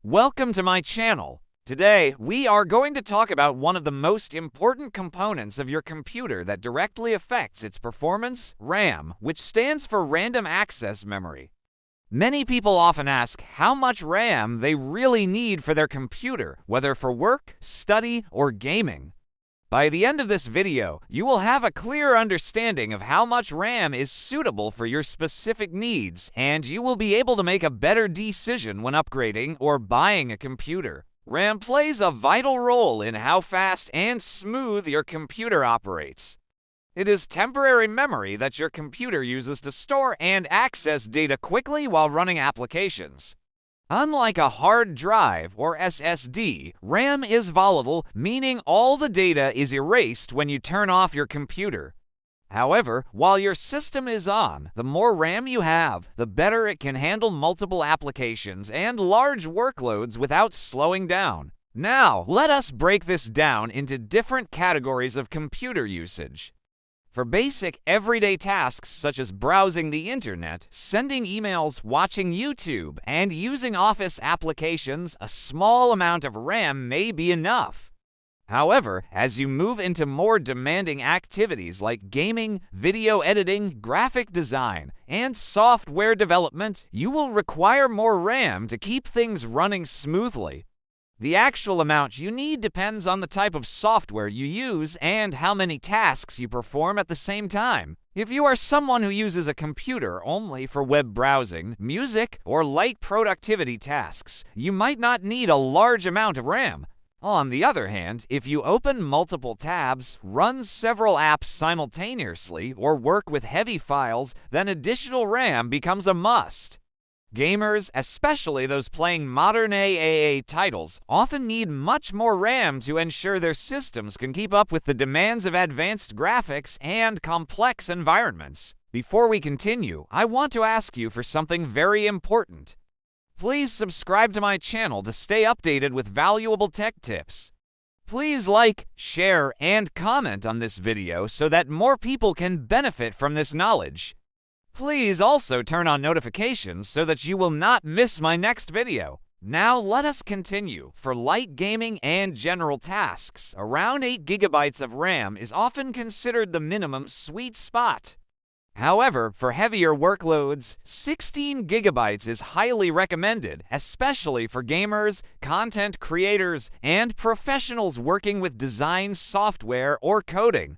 Welcome to my channel. Today, we are going to talk about one of the most important components of your computer that directly affects its performance, RAM, which stands for Random Access Memory. Many people often ask how much RAM they really need for their computer, whether for work, study, or gaming. By the end of this video, you will have a clear understanding of how much RAM is suitable for your specific needs, and you will be able to make a better decision when upgrading or buying a computer. RAM plays a vital role in how fast and smooth your computer operates. It is temporary memory that your computer uses to store and access data quickly while running applications. Unlike a hard drive or SSD, RAM is volatile, meaning all the data is erased when you turn off your computer. However, while your system is on, the more RAM you have, the better it can handle multiple applications and large workloads without slowing down. Now, let us break this down into different categories of computer usage. For basic, everyday tasks such as browsing the internet, sending emails, watching YouTube, and using Office applications, a small amount of RAM may be enough. However, as you move into more demanding activities like gaming, video editing, graphic design, and software development, you will require more RAM to keep things running smoothly. The actual amount you need depends on the type of software you use and how many tasks you perform at the same time. If you are someone who uses a computer only for web browsing, music, or light productivity tasks, you might not need a large amount of RAM. On the other hand, if you open multiple tabs, run several apps simultaneously, or work with heavy files, then additional RAM becomes a must. Gamers, especially those playing modern AAA titles, often need much more RAM to ensure their systems can keep up with the demands of advanced graphics and complex environments. Before we continue, I want to ask you for something very important. Please subscribe to my channel to stay updated with valuable tech tips. Please like, share, and comment on this video so that more people can benefit from this knowledge. Please also turn on notifications so that you will not miss my next video. Now let us continue. For light gaming and general tasks, around 8 GB of RAM is often considered the minimum sweet spot. However, for heavier workloads, 16 GB is highly recommended, especially for gamers, content creators, and professionals working with design software or coding.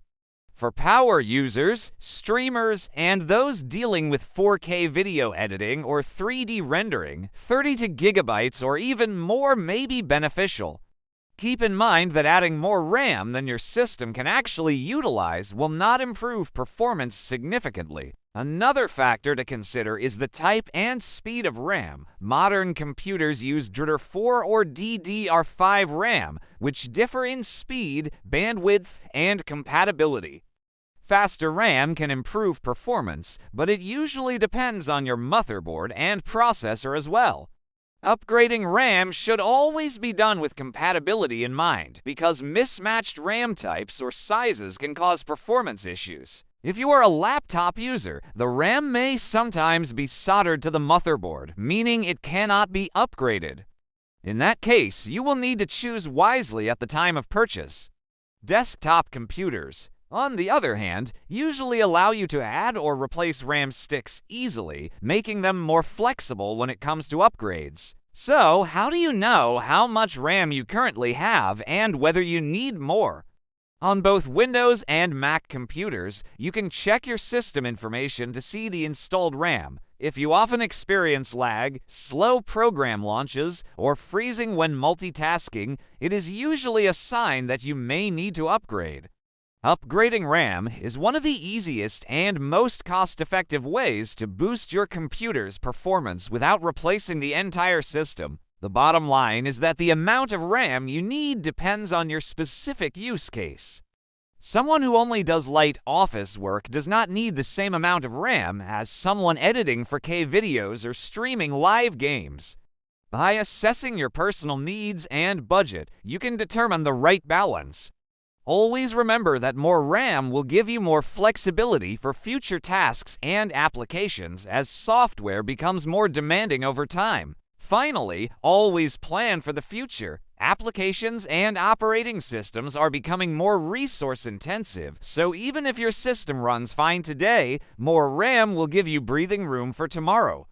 For power users, streamers, and those dealing with 4K video editing or 3D rendering, 32 GB or even more may be beneficial. Keep in mind that adding more RAM than your system can actually utilize will not improve performance significantly. Another factor to consider is the type and speed of RAM. Modern computers use DDR4 or DDR5 RAM, which differ in speed, bandwidth, and compatibility. Faster RAM can improve performance, but it usually depends on your motherboard and processor as well. Upgrading RAM should always be done with compatibility in mind, because mismatched RAM types or sizes can cause performance issues. If you are a laptop user, the RAM may sometimes be soldered to the motherboard, meaning it cannot be upgraded. In that case, you will need to choose wisely at the time of purchase. Desktop computers, on the other hand, usually allow you to add or replace RAM sticks easily, making them more flexible when it comes to upgrades. So, how do you know how much RAM you currently have and whether you need more? On both Windows and Mac computers, you can check your system information to see the installed RAM. If you often experience lag, slow program launches, or freezing when multitasking, it is usually a sign that you may need to upgrade. Upgrading RAM is one of the easiest and most cost-effective ways to boost your computer's performance without replacing the entire system. The bottom line is that the amount of RAM you need depends on your specific use case. Someone who only does light office work does not need the same amount of RAM as someone editing 4K videos or streaming live games. By assessing your personal needs and budget, you can determine the right balance. Always remember that more RAM will give you more flexibility for future tasks and applications as software becomes more demanding over time. Finally, always plan for the future. Applications and operating systems are becoming more resource intensive, so even if your system runs fine today, more RAM will give you breathing room for tomorrow.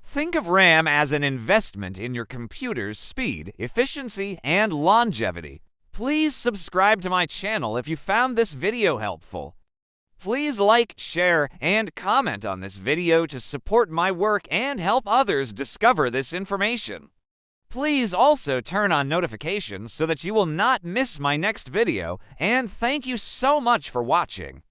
Think of RAM as an investment in your computer's speed, efficiency, and longevity. Please subscribe to my channel if you found this video helpful. Please like, share, and comment on this video to support my work and help others discover this information. Please also turn on notifications so that you will not miss my next video, and thank you so much for watching.